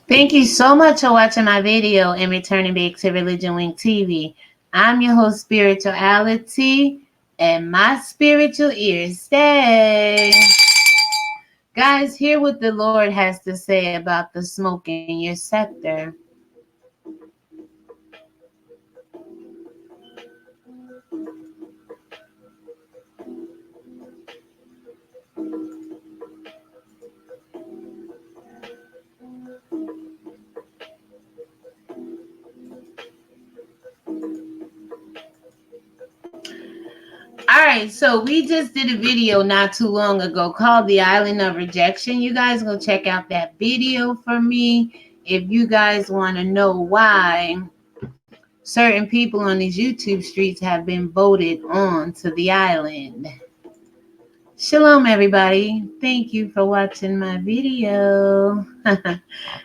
Thank you so much for watching my video and returning back to Religion Wink TV. I'm your host, Spirituality, and my spiritual ears stay. Guys, hear what the Lord has to say about the smoke in your sector. All right, so we just did a video not too long ago called The Island of Rejection. You guys go check out that video for me if you guys want to know why certain people on these YouTube streets have been voted on to the island. Shalom, everybody. Thank you for watching my video.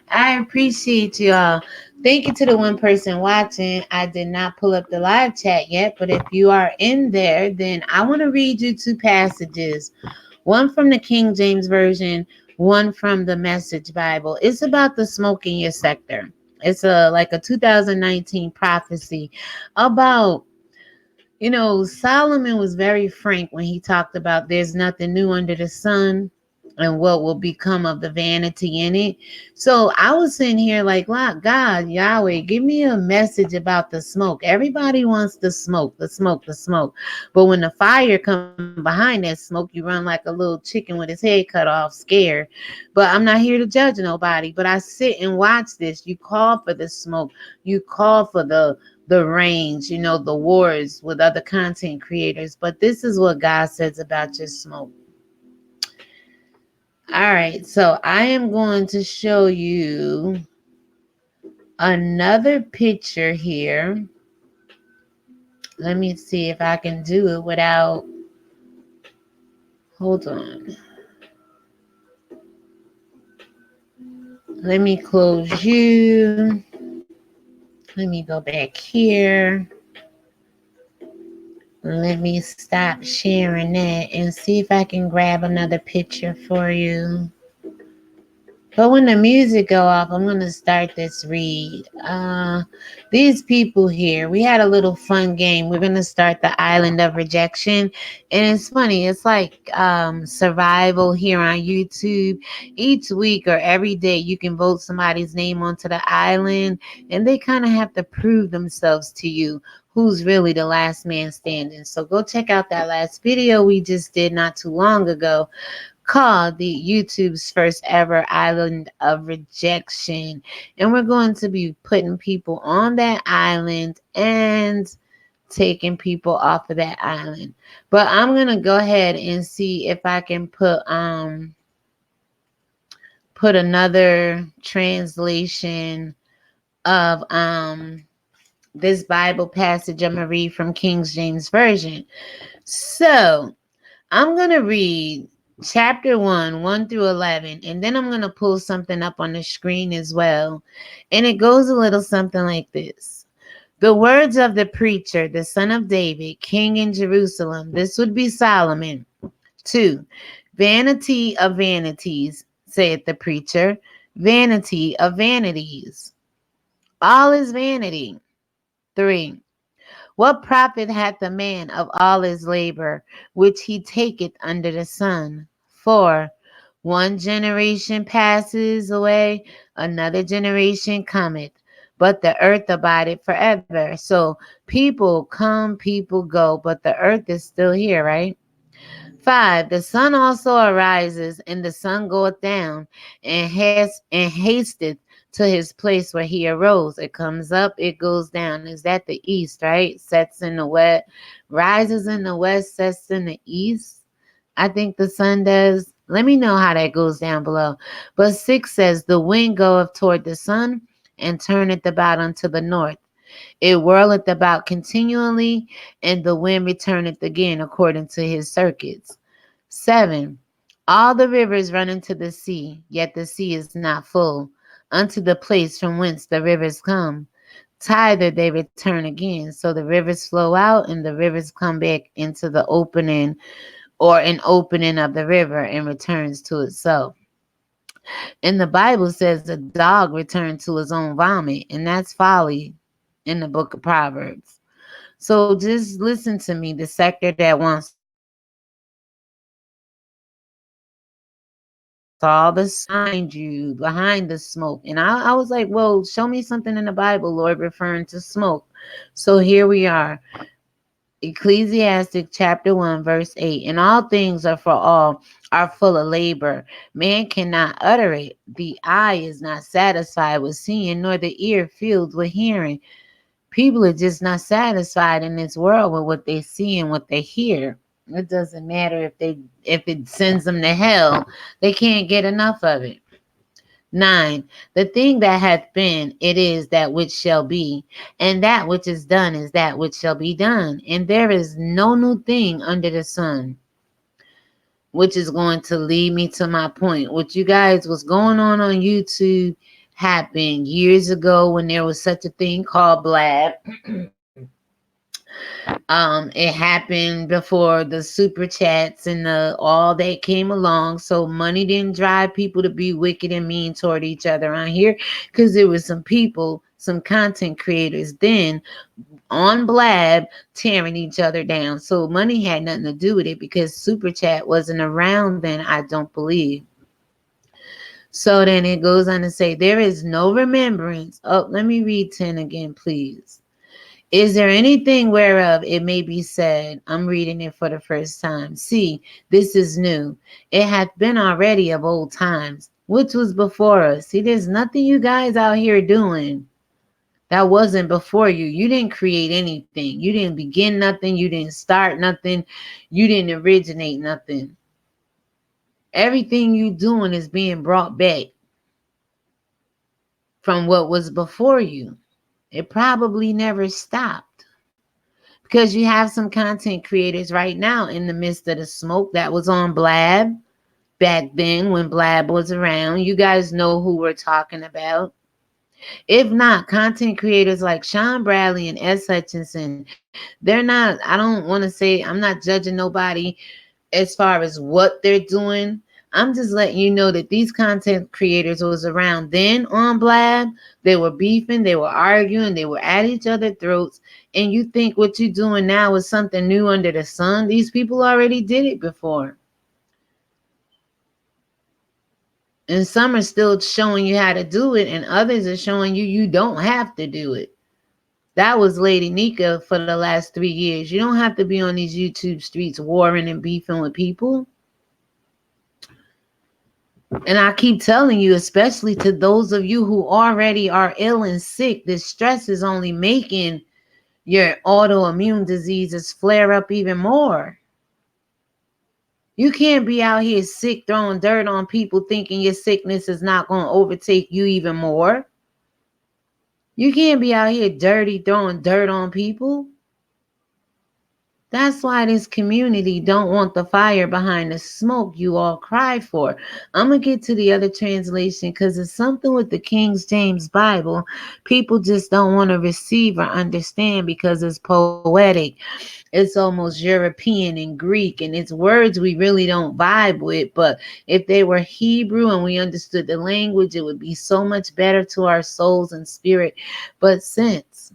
I appreciate y'all. Thank you to the one person watching. I did not pull up the live chat yet, but if you are in there, then I want to read you two passages. One from the King James Version, one from the Message Bible. It's about the smoke in your sector. It's like a 2019 prophecy about, Solomon was very frank when he talked about there's nothing new under the sun and what will become of the vanity in it. So I was sitting here like, God, Yahweh, give me a message about the smoke. Everybody wants the smoke, the smoke, the smoke. But when the fire comes behind that smoke, you run like a little chicken with his head cut off, scared. But I'm not here to judge nobody. But I sit and watch this. You call for the smoke. You call for the range, the wars with other content creators. But this is what God says about your smoke. All right, so I am going to show you another picture here. Let me see if I can do it without, hold on. Let me close you. Let me go back here. Let me stop sharing that and see if I can grab another picture for you. But when the music go off, I'm going to start this read. These people here, we had a little fun game. We're going to start the Island of Rejection. And it's funny. It's like survival here on YouTube. Each week or every day, you can vote somebody's name onto the island. And they kind of have to prove themselves to you who's really the last man standing. So go check out that last video we just did not too long ago, called the YouTube's first ever Island of Rejection. And we're going to be putting people on that island and taking people off of that island. But I'm going to go ahead and see if I can put another translation of this Bible passage I'm going to read from King James Version. So I'm going to read chapter 1 through 11, and then I'm going to pull something up on the screen as well. And it goes a little something like this. The words of the preacher, the son of David, king in Jerusalem. This would be Solomon. 2. Vanity of vanities, saith the preacher. Vanity of vanities. All is vanity. 3. What profit hath the man of all his labor, which he taketh under the sun? 4. One generation passes away, another generation cometh, but the earth abideth forever. So people come, people go, but the earth is still here, right? 5. The sun also arises, and the sun goeth down, and hasteth to his place where he arose. It comes up, it goes down. Is that the east, right? Sets in the west, rises in the west, sets in the east. I think the sun does. Let me know how that goes down below. But 6 says, the wind goeth toward the sun, and turneth about unto the north. It whirleth about continually, and the wind returneth again according to his circuits. 7. All the rivers run into the sea, yet the sea is not full. Unto the place from whence the rivers come, thither they return again. So the rivers flow out, and the rivers come back into the opening, or an opening of the river, and returns to itself. And the Bible says the dog returned to his own vomit, and that's folly in the book of Proverbs. So just listen to me. The sector that wants all the smoke behind the smoke. And I was like, well, show me something in the Bible, Lord, referring to smoke. So here we are. Ecclesiastic chapter 1, verse 8. And all things are for all, are full of labor. Man cannot utter it. The eye is not satisfied with seeing, nor the ear filled with hearing. People are just not satisfied in this world with what they see and what they hear. It doesn't matter if it sends them to hell. They can't get enough of it. 9. The thing that hath been, it is that which shall be, and that which is done is that which shall be done. And there is no new thing under the sun. Which is going to lead me to my point. What you guys was going on YouTube happened years ago when there was such a thing called Blab. It happened before the super chats and the all that came along. So money didn't drive people to be wicked and mean toward each other on here, because there was some people, some content creators then on Blab tearing each other down. So money had nothing to do with it because super chat wasn't around then, I don't believe. So then it goes on to say, there is no remembrance. Oh, let me read 10 again, please. Is there anything whereof it may be said, I'm reading it for the first time, see, this is new. It hath been already of old times, which was before us. See, there's nothing you guys out here doing that wasn't before you. You didn't create anything. You didn't begin nothing. You didn't start nothing. You didn't originate nothing. Everything you doing is being brought back from what was before you. It probably never stopped. Because you have some content creators right now in the midst of the smoke that was on Blab back then when Blab was around. You guys know who we're talking about. If not, content creators like Sean Bradley and S. Hutchinson, they're not, I don't want to say, I'm not judging nobody as far as what they're doing. I'm just letting you know that these content creators was around then on Blab. They were beefing, they were arguing, they were at each other's throats. And you think what you're doing now is something new under the sun? These people already did it before. And some are still showing you how to do it, and others are showing you you don't have to do it. That was Lady Nika for the last 3 years. You don't have to be on these YouTube streets warring and beefing with people. And I keep telling you, especially to those of you who already are ill and sick, this stress is only making your autoimmune diseases flare up even more. You can't be out here sick, throwing dirt on people, thinking your sickness is not going to overtake you even more. You can't be out here dirty, throwing dirt on people. That's why this community don't want the fire behind the smoke you all cry for. I'm going to get to the other translation because it's something with the King James Bible people just don't want to receive or understand because it's poetic. It's almost European and Greek, and it's words we really don't vibe with. But if they were Hebrew and we understood the language, it would be so much better to our souls and spirit. But since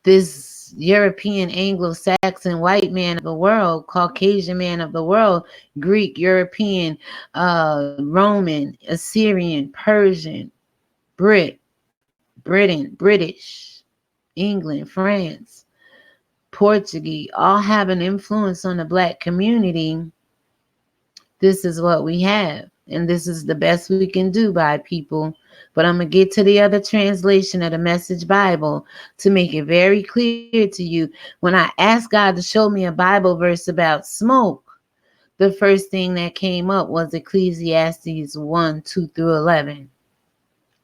this European, Anglo-Saxon, white man of the world, Caucasian man of the world, Greek, European, Roman, Assyrian, Persian, Britain, British, England, France, Portuguese, all have an influence on the Black community. This is what we have, and this is the best we can do by people. But I'm going to get to the other translation of the Message Bible to make it very clear to you. When I asked God to show me a Bible verse about smoke, the first thing that came up was Ecclesiastes 1, 2 through 11.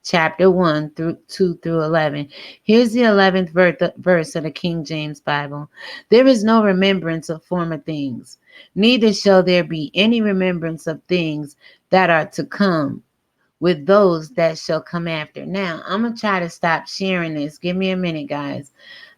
Chapter 1 through 2 through 11. Here's the 11th verse of the King James Bible. There is no remembrance of former things, neither shall there be any remembrance of things that are to come with those that shall come after. Now, I'm going to try to stop sharing this. Give me a minute, guys.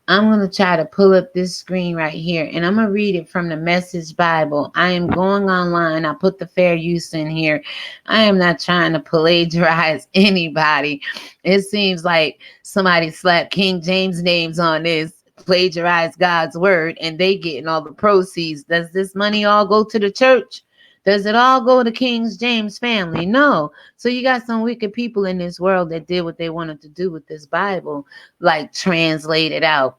I'm going to try to pull up this screen right here, and I'm going to read it from the Message Bible. I am going online. I put the fair use in here. I am not trying to plagiarize anybody. It seems like somebody slapped King James names on this, plagiarize God's word, and they getting all the proceeds. Does this money all go to the church? Does it all go to King James family? No. So you got some wicked people in this world that did what they wanted to do with this Bible, like translate it out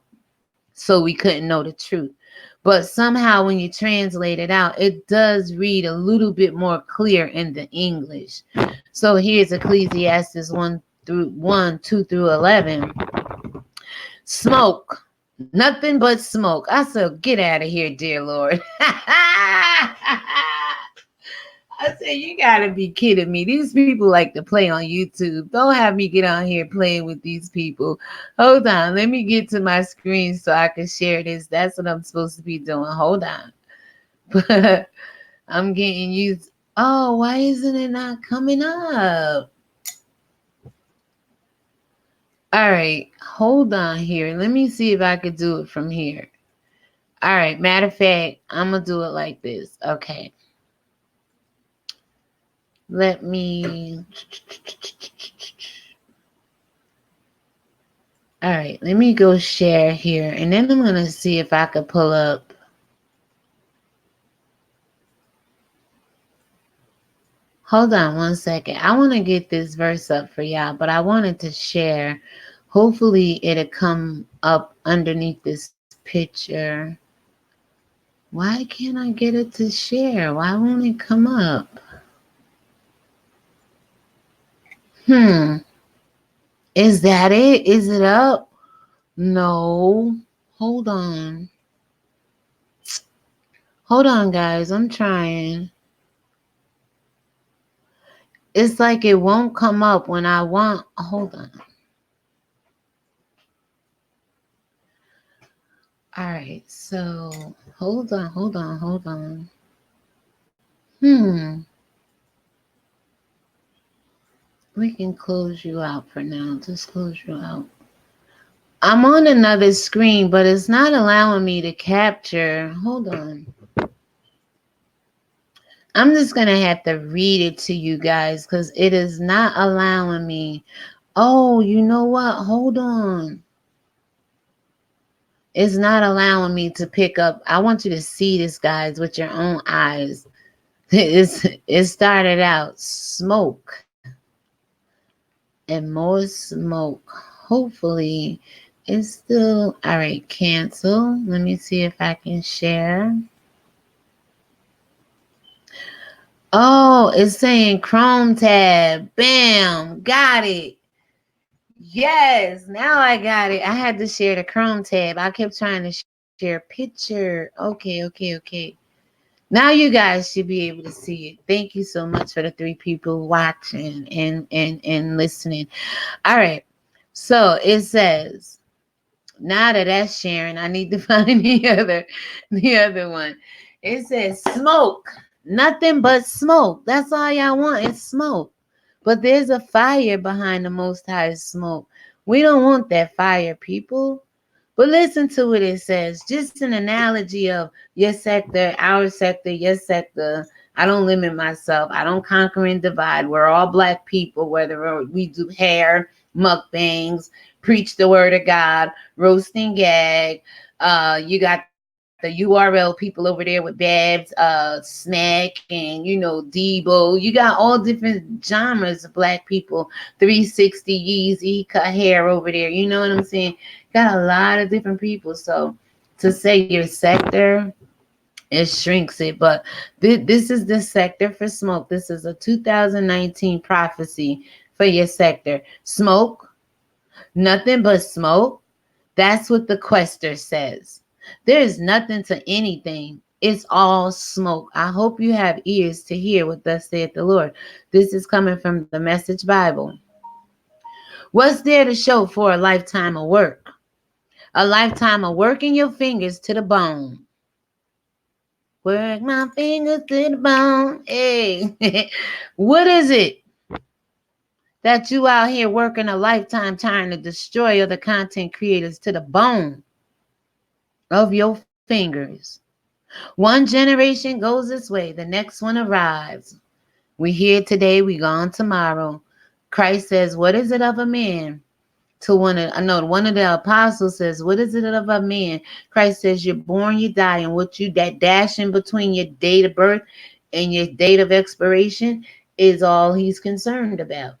so we couldn't know the truth. But somehow when you translate it out, it does read a little bit more clear in the English. So here's Ecclesiastes 2 through 11. Smoke. Nothing but smoke. I said, get out of here, dear Lord. I said, you gotta be kidding me. These people like to play on YouTube. Don't have me get on here playing with these people. Hold on. Let me get to my screen so I can share this. That's what I'm supposed to be doing. Hold on. But I'm getting used. Oh, why isn't it not coming up? All right. Hold on here. Let me see if I could do it from here. All right. Matter of fact, I'm going to do it like this. Okay. Let me. All right, let me go share here, and then I'm going to see if I could pull up. Hold on one second. I want to get this verse up for y'all, but I wanted to share. Hopefully, it'll come up underneath this picture. Why can't I get it to share? Why won't it come up? Is that it? Is it up? No. Hold on. Hold on, guys. I'm trying. It's like it won't come up when I want. Hold on. All right. So hold on. We can close you out for now. Just close you out. I'm on another screen, but it's not allowing me to capture. Hold on. I'm just going to have to read it to you guys because it is not allowing me. Oh, you know what? Hold on. It's not allowing me to pick up. I want you to see this, guys, with your own eyes. It started out smoke and more smoke. Hopefully, it's still. All right, cancel. Let me see if I can share. Oh, it's saying Chrome tab. Bam. Got it. Yes. Now I got it. I had to share the Chrome tab. I kept trying to share picture. Okay. Now you guys should be able to see it. Thank you so much for the 3 people watching and listening. All right. So it says, now that that's sharing, I need to find the other one. It says smoke. Nothing but smoke. That's all y'all want is smoke. But there's a fire behind the Most High's smoke. We don't want that fire, people. But listen to what it says. Just an analogy of your sector, our sector, your sector. I don't limit myself. I don't conquer and divide. We're all Black people, whether we do hair, mukbangs, preach the word of God, roast and gag. You got the URL people over there with Babs, Snack, and Debo. You got all different genres of Black people. 360 Yeezy cut hair over there. You know what I'm saying? Got a lot of different people. So to say your sector, it shrinks it. But this is the sector for smoke. This is a 2019 prophecy for your sector. Smoke, nothing but smoke. That's what the quester says. There is nothing to anything. It's all smoke. I hope you have ears to hear what thus saith the Lord. This is coming from the Message Bible. What's there to show for a lifetime of work? A lifetime of working your fingers to the bone. Work my fingers to the bone. Hey, what is it that you out here working a lifetime trying to destroy other content creators to the bone? of your fingers. One generation goes this way, the next one arrives. We here today, we gone tomorrow. Christ says, what is it of a man? To one of the apostles says, what is it of a man? Christ says, you're born, you die, and what you that dash in between your date of birth and your date of expiration is all he's concerned about.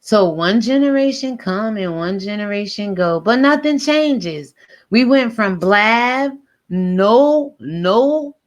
So one generation come and one generation go, but nothing changes. We went from blab, no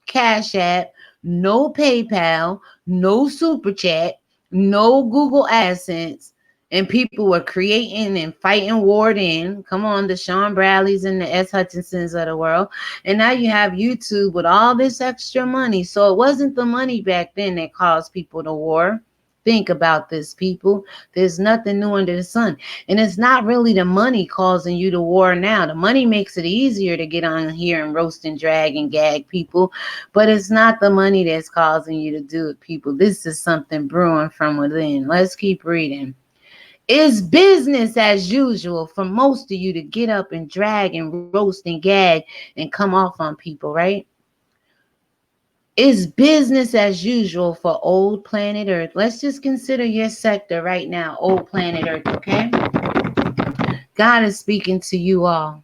Cash App, no PayPal, no Super Chat, no Google AdSense, and people were creating and fighting war in. Come on, the Sean Bradleys and the S. Hutchinsons of the world. And now you have YouTube with all this extra money. So it wasn't the money back then that caused people to war. Think about this, people. There's nothing new under the sun. And it's not really the money causing you to war now. The money makes it easier to get on here and roast and drag and gag people. But it's not the money that's causing you to do it, people. This is something brewing from within. Let's keep reading. It's business as usual for most of you to get up and drag and roast and gag and come off on people, right? It's business as usual for old planet Earth. Let's just consider your sector right now, old planet Earth, okay? God is speaking to you all.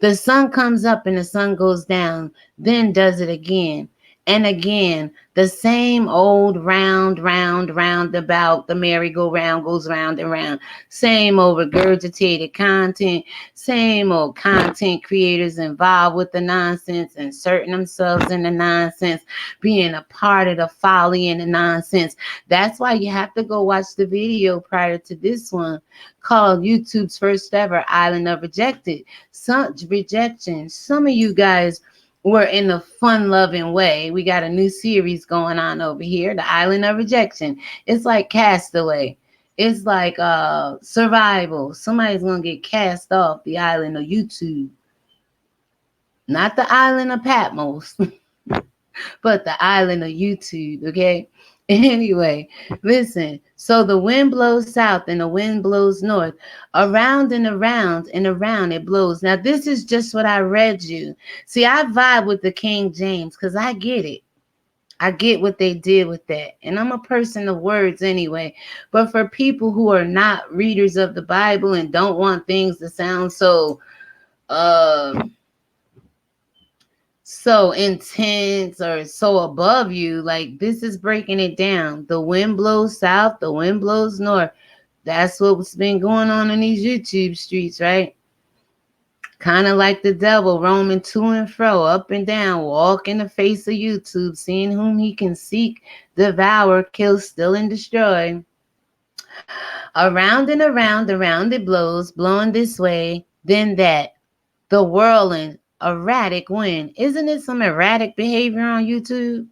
The sun comes up and the sun goes down, then does it again and again. The same old roundabout. The merry-go-round goes round and round. Same old regurgitated content. Same old content creators involved with the nonsense, inserting themselves in the nonsense, being a part of the folly and the nonsense. That's why you have to go watch the video prior to this one called YouTube's first ever Island of Rejected. Such rejection. Some of you guys were in a fun-loving way. We got a new series going on over here, the Island of Rejection. It's like Castaway. It's like survival. Somebody's gonna get cast off the island of YouTube. Not the island of Patmos, but the island of YouTube, okay? Anyway, listen. So the wind blows south and the wind blows north. Around and around and around it blows. Now, this is just what I read you. See, I vibe with the King James because I get it. I get what they did with that. And I'm a person of words anyway. But for people who are not readers of the Bible and don't want things to sound so intense or so above you, like this is breaking it down. The wind blows south, the wind blows north. That's what's been going on in these YouTube streets, right? Kind of like the devil roaming to and fro, up and down, walk in the face of YouTube, seeing whom he can seek, devour, kill, steal, and destroy. Around and around it blows, blowing this way, then that. The whirling, erratic wind. Isn't it some erratic behavior on YouTube?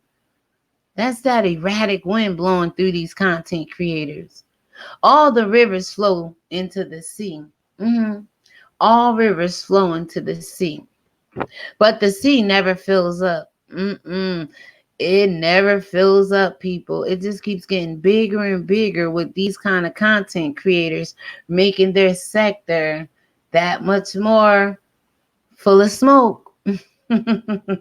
That's that erratic wind blowing through these content creators. All the rivers flow into the sea. All rivers flow into the sea. But the sea never fills up. It never fills up, people. It just keeps getting bigger and bigger with these kind of content creators making their sector that much more full of smoke. The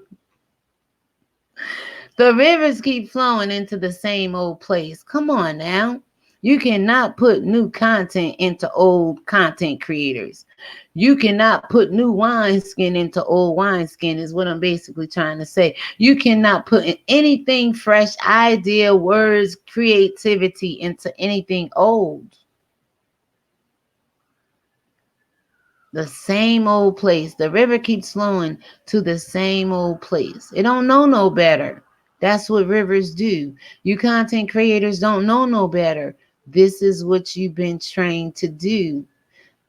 rivers keep flowing into the same old place. Come on now. You cannot put new content into old content creators. You cannot put new wineskin into old wineskin is what I'm basically trying to say. You cannot put anything fresh, idea, words, creativity into anything old. The same old place. The river keeps flowing to the same old place. It don't know no better. That's what rivers do. You content creators don't know no better. This is what you've been trained to do.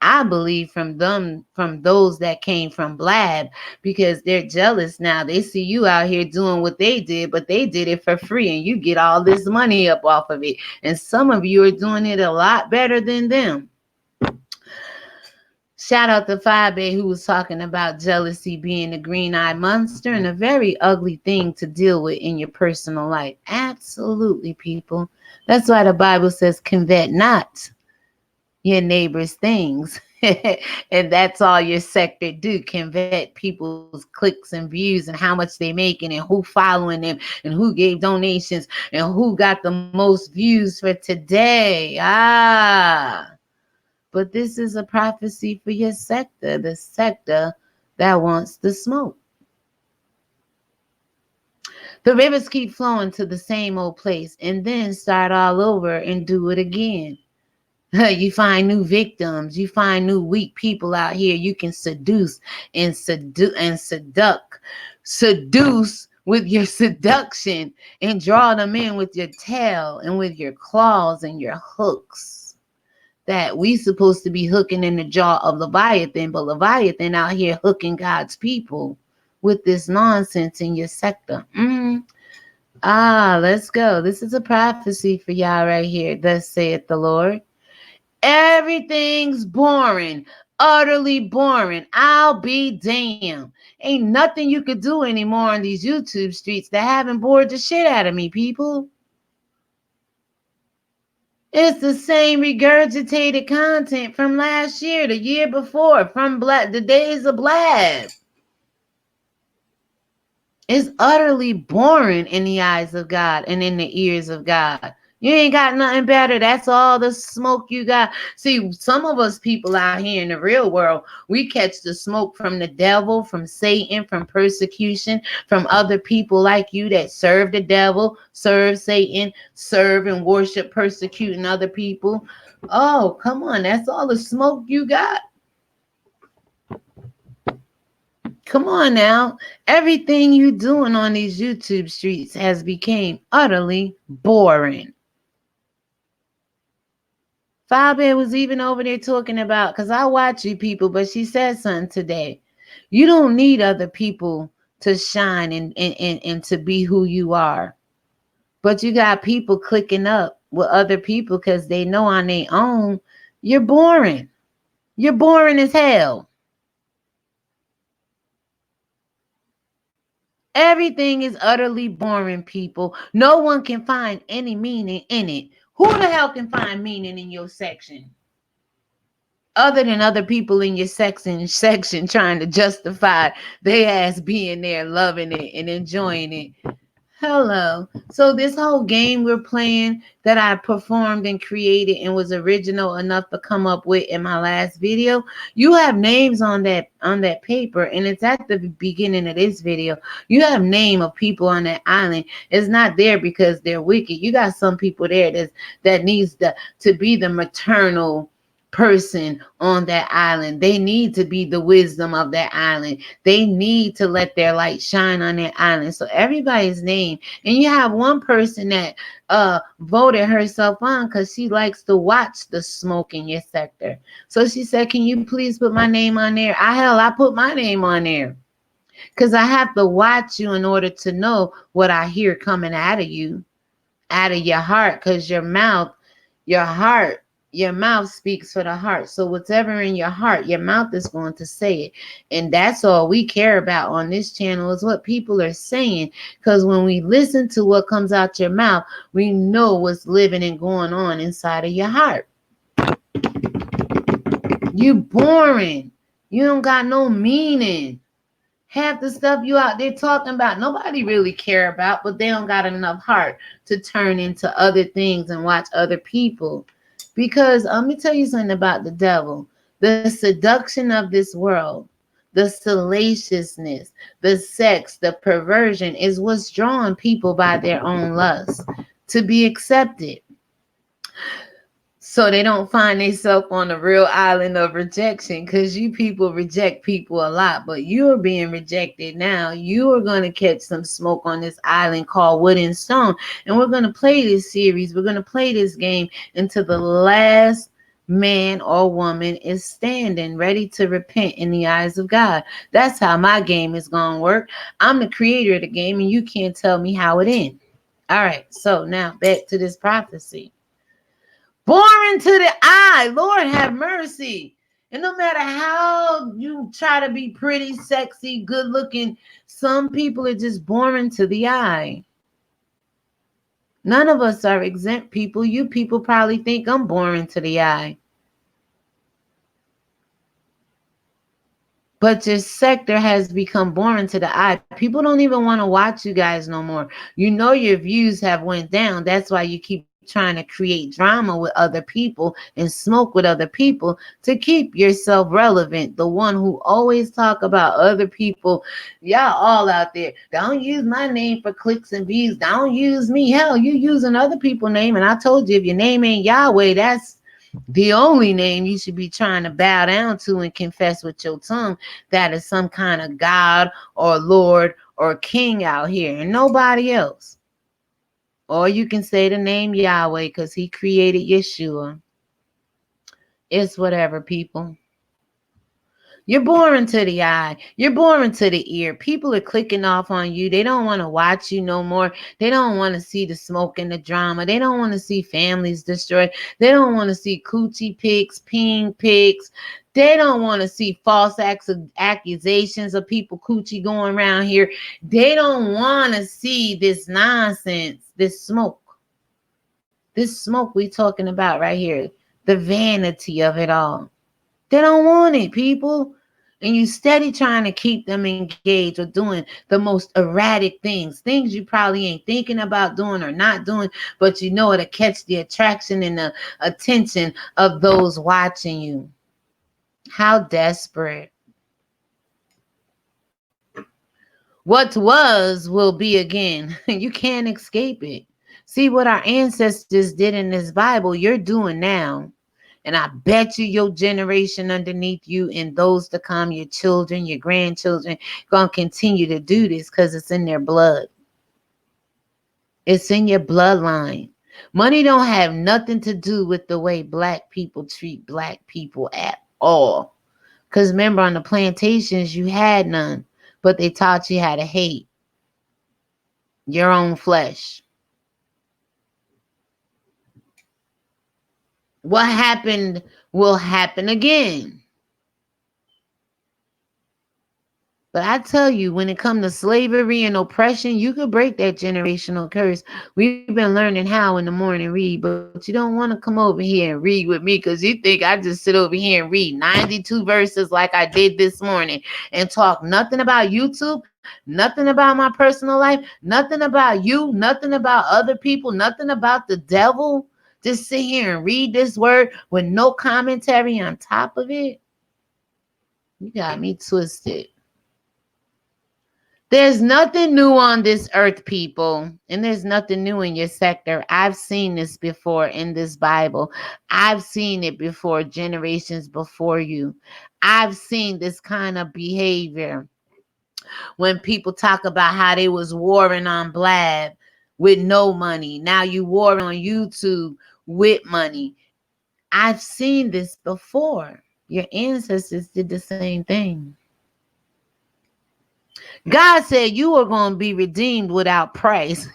I believe from those that came from Blab, because they're jealous now. They see you out here doing what they did, but they did it for free and you get all this money up off of it. And some of you are doing it a lot better than them. Shout out to Fabe, who was talking about jealousy being a green-eyed monster and a very ugly thing to deal with in your personal life. Absolutely, people. That's why the Bible says, covet not. your neighbor's things. And that's all your sector do, can vet people's clicks and views and how much they making and who following them and who gave donations and who got the most views for today. But this is a prophecy for your sector, the sector that wants the smoke. The rivers keep flowing to the same old place and then start all over and do it again. You find new victims. You find new weak people out here. You can seduce and seduce with your seduction and draw them in with your tail and with your claws and your hooks. That we supposed to be hooking in the jaw of Leviathan, but Leviathan out here hooking God's people with this nonsense in your sector. Let's go. This is a prophecy for y'all right here. Thus saith the Lord. Everything's boring, utterly boring. I'll be damned. Ain't nothing you could do anymore on these YouTube streets that haven't bored the shit out of me, people. It's the same regurgitated content from last year, the year before, from the days of Blab. It's utterly boring in the eyes of God and in the ears of God. You ain't got nothing better. That's all the smoke you got. See, some of us people out here in the real world, we catch the smoke from the devil, from Satan, from persecution, from other people like you that serve the devil, serve Satan, serve and worship persecuting other people. Oh, come on. That's all the smoke you got. Come on now. Everything you doing on these YouTube streets has become utterly boring. Fabe was even over there talking about, because I watch you people, but she said something today. You don't need other people to shine and to be who you are. But you got people clicking up with other people because they know on their own, you're boring. You're boring as hell. Everything is utterly boring, people. No one can find any meaning in it. Who the hell can find meaning in your section? Other than other people in your section trying to justify their ass being there, loving it and enjoying it. Hello. So this whole game we're playing that I performed and created and was original enough to come up with in my last video, you have names on that paper, and it's at the beginning of this video. You have name of people on that island. It's not there because they're wicked. You got some people there that needs to be the maternal person on that island. They need to be the wisdom of that island. They need to let their light shine on that island. So everybody's name, and you have one person that voted herself on because she likes to watch the smoke in your sector. So she said, can you please put my name on there? I put my name on there because I have to watch you in order to know what I hear coming out of you, out of your heart, because your mouth speaks for the heart. So whatever in your heart, your mouth is going to say it. And that's all we care about on this channel is what people are saying. Because when we listen to what comes out your mouth, we know what's living and going on inside of your heart. You boring. You don't got no meaning. Half the stuff you out there talking about, nobody really care about, but they don't got enough heart to turn into other things and watch other people. Because let me tell you something about the devil. The seduction of this world, the salaciousness, the sex, the perversion is what's drawing people by their own lust to be accepted. So they don't find themselves on the real island of rejection, because you people reject people a lot, but you're being rejected now. You are going to catch some smoke on this island called Wood and Stone. And we're going to play this series. We're going to play this game until the last man or woman is standing ready to repent in the eyes of God. That's how my game is going to work. I'm the creator of the game, and you can't tell me how it ends. All right, so now back to this prophecy. Boring to the eye. Lord have mercy. And no matter how you try to be pretty, sexy, good looking, some people are just boring to the eye. None of us are exempt people. You people probably think I'm boring to the eye. But your sector has become boring to the eye. People don't even want to watch you guys no more. You know your views have went down. That's why you keep trying to create drama with other people and smoke with other people to keep yourself relevant. The one who always talk about other people. Y'all all out there. Don't use my name for clicks and views. Don't use me. Hell, you using other people's name. And I told you, if your name ain't Yahweh, that's the only name you should be trying to bow down to and confess with your tongue that is some kind of God or Lord or King out here and nobody else. Or you can say the name Yahweh because he created Yeshua. It's whatever, people. You're boring to the eye. You're boring to the ear. People are clicking off on you. They don't want to watch you no more. They don't want to see the smoke and the drama. They don't want to see families destroyed. They don't want to see coochie pics, peen pics. They don't want to see false accusations of people coochie going around here. They don't want to see this nonsense, this smoke. This smoke we talking about right here. The vanity of it all. They don't want it, people. And you steady trying to keep them engaged or doing the most erratic things you probably ain't thinking about doing or not doing, but you know it'll catch the attraction and the attention of those watching you. How desperate. What was will be again. You can't escape it. See what our ancestors did in this Bible, you're doing now. And I bet you your generation underneath you and those to come, your children, your grandchildren, going to continue to do this because it's in their blood. It's in your bloodline. Money don't have nothing to do with the way black people treat black people at all. Because remember, on the plantations, you had none, but they taught you how to hate your own flesh. What happened will happen again. But I tell you, when it comes to slavery and oppression, you could break that generational curse. We've been learning how in the morning read, but you don't want to come over here and read with me because you think I just sit over here and read 92 verses like I did this morning and talk nothing about YouTube, nothing about my personal life, nothing about you, nothing about other people, nothing about the devil. Just sit here and read this word with no commentary on top of it. You got me twisted. There's nothing new on this earth, people, and there's nothing new in your sector. I've seen this before in this Bible. I've seen it before, generations before you. I've seen this kind of behavior when people talk about how they was warring on Blab with no money. Now you warring on YouTube with money. I've seen this before. Your ancestors did the same thing. God said you are going to be redeemed without price.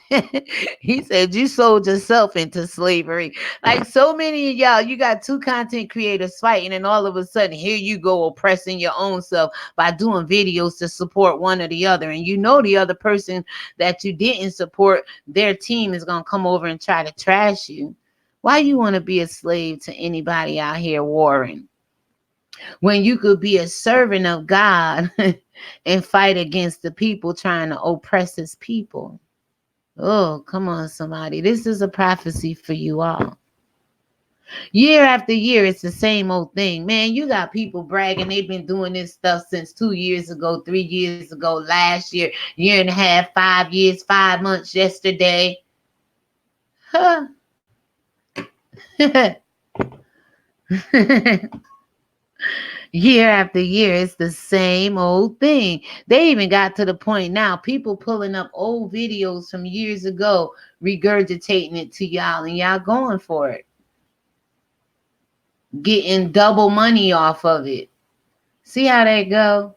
He said you sold yourself into slavery. Like so many of y'all, you got two content creators fighting, and all of a sudden, here you go oppressing your own self by doing videos to support one or the other. And you know the other person that you didn't support, their team is going to come over and try to trash you. Why you want to be a slave to anybody out here warring when you could be a servant of God and fight against the people trying to oppress his people? Oh, come on, somebody. This is a prophecy for you all. Year after year, it's the same old thing. Man, you got people bragging they've been doing this stuff since 2 years ago, 3 years ago, last year and a half, 5 years, 5 months, yesterday. Huh. Year after year, it's the same old thing. They even got to the point now, people pulling up old videos from years ago, regurgitating it to y'all, and y'all going for it. Getting double money off of it. See how that go?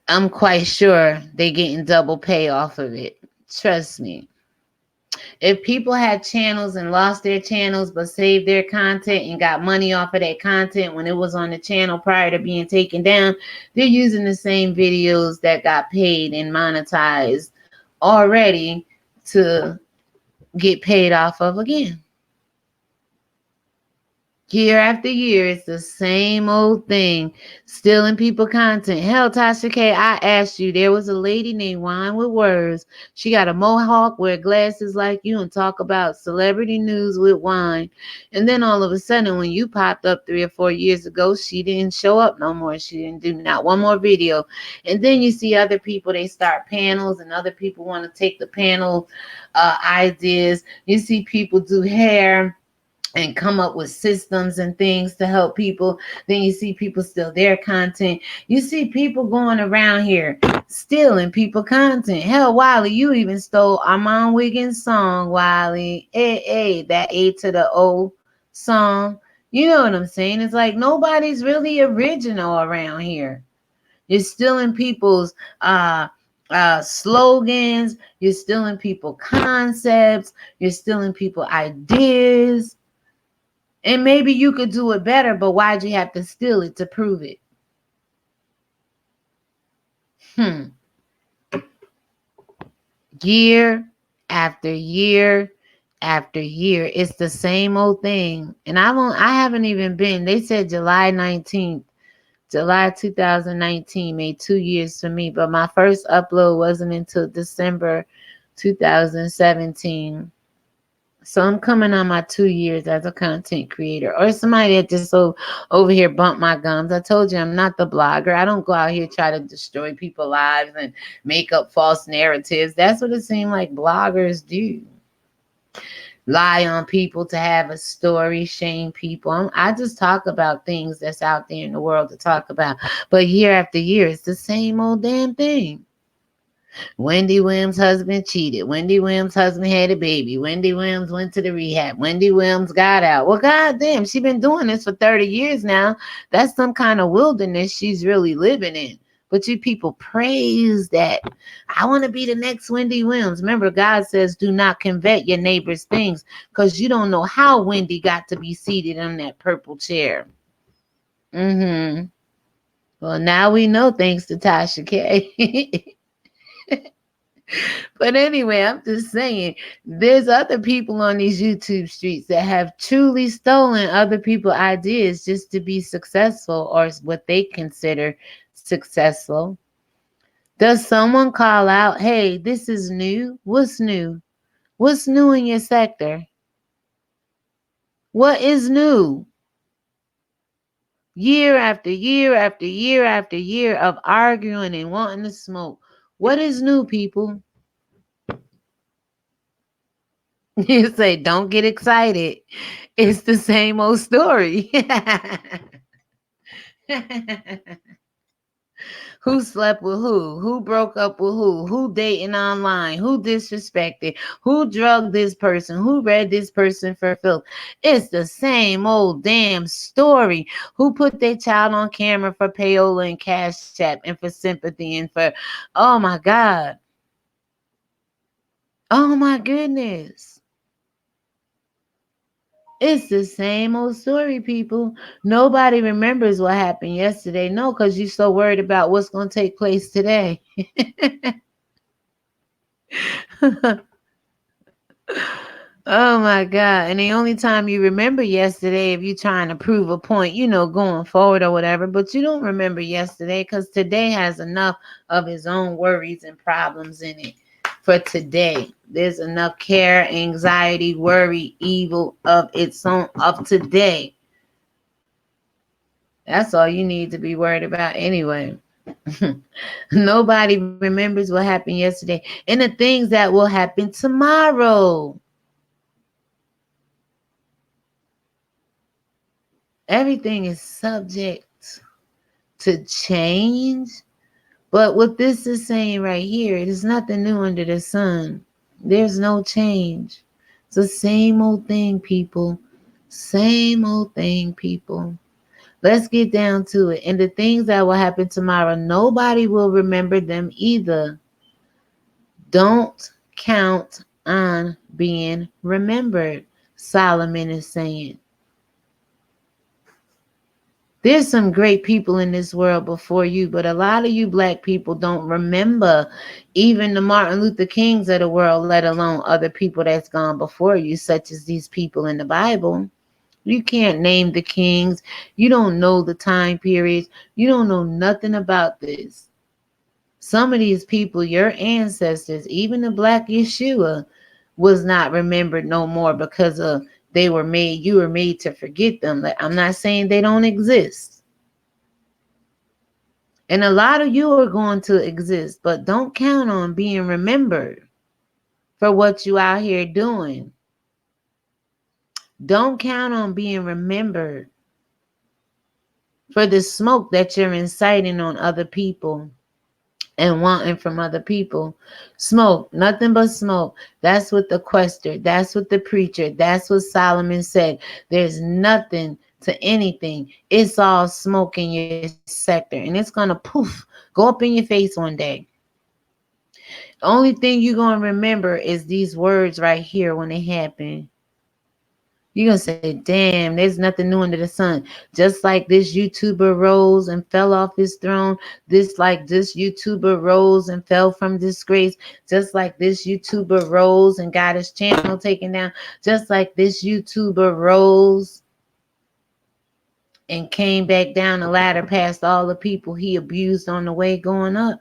I'm quite sure they getting double pay off of it. Trust me. If people had channels and lost their channels but saved their content and got money off of that content when it was on the channel prior to being taken down, they're using the same videos that got paid and monetized already to get paid off of again. Year after year, it's the same old thing. Stealing people content. Hell, Tasha K, I asked you, there was a lady named Wine with Words. She got a mohawk, wear glasses like you, and talk about celebrity news with wine. And then all of a sudden, when you popped up 3 or 4 years ago, she didn't show up no more. She didn't do not one more video. And then you see other people, they start panels, and other people want to take the panel ideas. You see people do hair and come up with systems and things to help people. Then you see people steal their content. You see people going around here stealing people content. Hell, Wiley, you even stole Armand Wiggins' song, Wiley. Hey, that A to the O song. You know what I'm saying? It's like nobody's really original around here. You're stealing people's slogans. You're stealing people concepts. You're stealing people ideas. And maybe you could do it better, but why'd you have to steal it to prove it? Year after year after year, it's the same old thing. And I haven't even been. They said July 19th, July 2019 made 2 years for me, but my first upload wasn't until December 2017. So I'm coming on my 2 years as a content creator, or somebody that just over here bumped my gums. I told you I'm not the blogger. I don't go out here try to destroy people's lives and make up false narratives. That's what it seems like bloggers do. Lie on people to have a story, shame people. I just talk about things that's out there in the world to talk about. But year after year, it's the same old damn thing. Wendy Williams' husband cheated. Wendy Williams' husband had a baby. Wendy Williams went to the rehab. Wendy Williams got out. Well, goddamn, she's been doing this for 30 years now. That's some kind of wilderness she's really living in. But you people praise that. I want to be the next Wendy Williams. Remember, God says, do not covet your neighbor's things, because you don't know how Wendy got to be seated in that purple chair. Well, now we know, thanks to Tasha K. But anyway, I'm just saying, there's other people on these YouTube streets that have truly stolen other people's ideas just to be successful, or what they consider successful. Does someone call out, hey, this is new? What's new? What's new in your sector? What is new? Year after year after year after year of arguing and wanting to smoke. What is new, people? You say, don't get excited. It's the same old story. Who slept with who? Who broke up with who? Who dating online? Who disrespected? Who drugged this person? Who read this person for filth? It's the same old damn story. Who put their child on camera for payola and cash app and for sympathy and for, oh my God. Oh my goodness. It's the same old story, people. Nobody remembers what happened yesterday. No, because you're so worried about what's going to take place today. Oh my God. And the only time you remember yesterday, if you're trying to prove a point, going forward or whatever, but you don't remember yesterday because today has enough of its own worries and problems in it. For today, there's enough care, anxiety, worry, evil of its own of today. That's all you need to be worried about anyway. Nobody remembers what happened yesterday and the things that will happen tomorrow. Everything is subject to change. But what this is saying right here, it is nothing new under the sun. There's no change. It's the same old thing, people. Same old thing, people. Let's get down to it. And the things that will happen tomorrow, nobody will remember them either. Don't count on being remembered, Solomon is saying. There's some great people in this world before you, but a lot of you black people don't remember even the Martin Luther Kings of the world, let alone other people that's gone before you, such as these people in the Bible. You can't name the kings. You don't know the time periods. You don't know nothing about this. Some of these people, your ancestors, even the black Yeshua, was not remembered no more because of you were made to forget them. Like, I'm not saying they don't exist. And a lot of you are going to exist, but don't count on being remembered for what you out here doing. Don't count on being remembered for the smoke that you're inciting on other people and wanting from other people. Smoke, nothing but smoke. That's what the quester, that's what the preacher, that's what Solomon said. There's nothing to anything. It's all smoke in your sector, and it's gonna poof, go up in your face one day. The only thing you're gonna remember is these words right here when they happen. You're gonna say, damn, there's nothing new under the sun. Just like this YouTuber rose and fell off his throne, this YouTuber rose and fell from disgrace, just like this YouTuber rose and got his channel taken down, just like this YouTuber rose and came back down the ladder past all the people he abused on the way going up.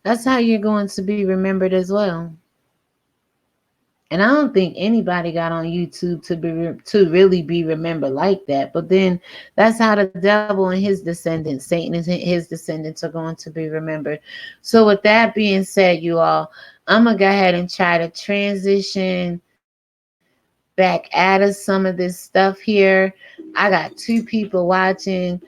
That's how you're going to be remembered as well. And I don't think anybody got on YouTube to really be remembered like that. But then that's how the devil and his descendants, Satan and his descendants, are going to be remembered. So with that being said, you all, I'm going to go ahead and try to transition back out of some of this stuff here. I got 2 people watching.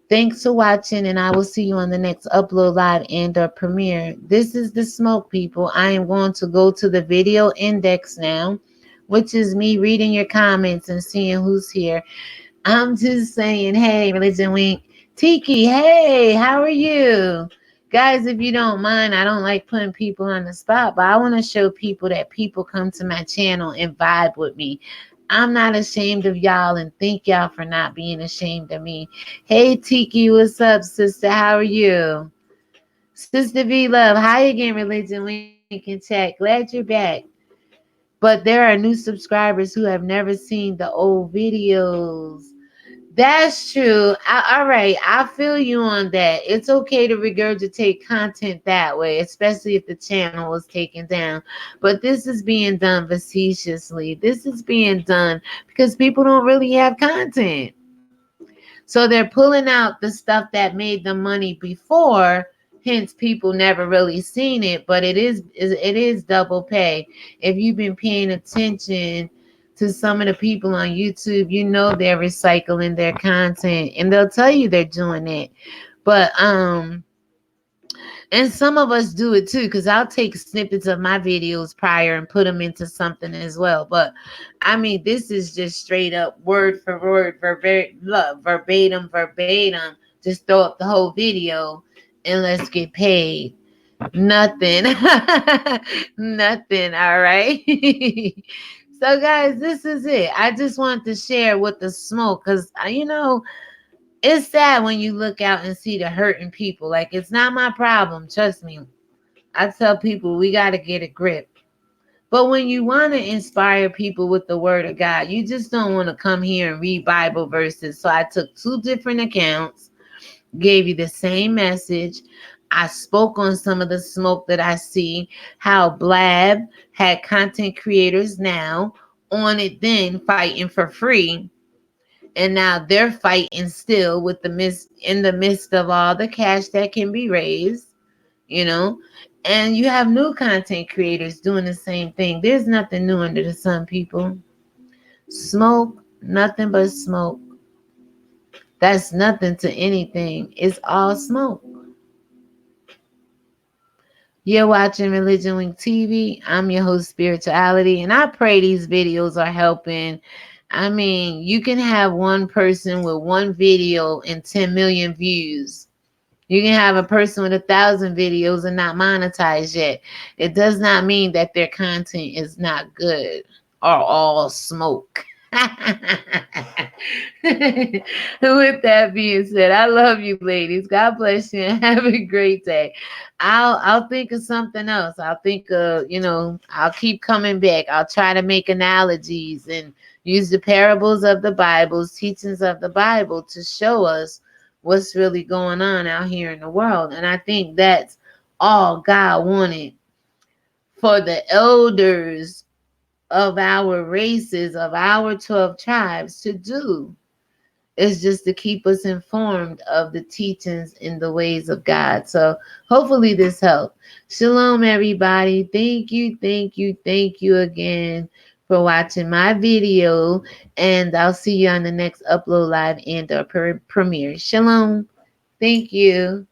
Thanks for watching, and I will see you on the next upload live and or premiere. This is the smoke, people. I am going to go to the video index now, which is me reading your comments and seeing who's here. I'm just saying, hey, Religion Wink. Tiki, hey, how are you? Guys, if you don't mind, I don't like putting people on the spot, but I want to show people that people come to my channel and vibe with me. I'm not ashamed of y'all, and thank y'all for not being ashamed of me. Hey, Tiki, what's up, sister? How are you? Sister V Love, hi again, Religion Wink in chat. Glad you're back. But there are new subscribers who have never seen the old videos. That's true. All right, I feel you on that. It's okay to regurgitate content that way, especially if the channel was taken down. But this is being done facetiously. This is being done because people don't really have content. So they're pulling out the stuff that made them money before. Hence, people never really seen it, but it is double pay. If you've been paying attention to some of the people on YouTube, you know they're recycling their content, and they'll tell you they're doing it. But and some of us do it too, because I'll take snippets of my videos prior and put them into something as well. But I mean, this is just straight up word for word, verbatim. Just throw up the whole video and let's get paid. Nothing. Nothing. All right. So, guys, this is it. I just want to share with the smoke because, it's sad when you look out and see the hurting people. Like, it's not my problem. Trust me. I tell people we got to get a grip. But when you want to inspire people with the word of God, you just don't want to come here and read Bible verses. So I took 2 different accounts, gave you the same message. I spoke on some of the smoke that I see, how Blab had content creators now on it then fighting for free. And now they're fighting still with in the midst of all the cash that can be raised, and you have new content creators doing the same thing. There's nothing new under the sun, people. Smoke, nothing but smoke. That's nothing to anything. It's all smoke. You're watching Religion Wink TV. I'm your host, Spirituality, and I pray these videos are helping. I mean, you can have one person with one video and 10 million views. You can have a person with 1,000 videos and not monetized yet. It does not mean that their content is not good or all smoke. With that being said, I love you, ladies. God bless you and have a great day. I'll think of something else. I'll think of, I'll keep coming back. I'll try to make analogies and use the parables of the Bibles, teachings of the Bible to show us what's really going on out here in the world. And I think that's all God wanted for the elders of our races, of our 12 tribes to do. Is just to keep us informed of the teachings and the ways of God. So hopefully this helped. Shalom, everybody. Thank you again for watching my video. And I'll see you on the next upload live and or premiere. Shalom. Thank you.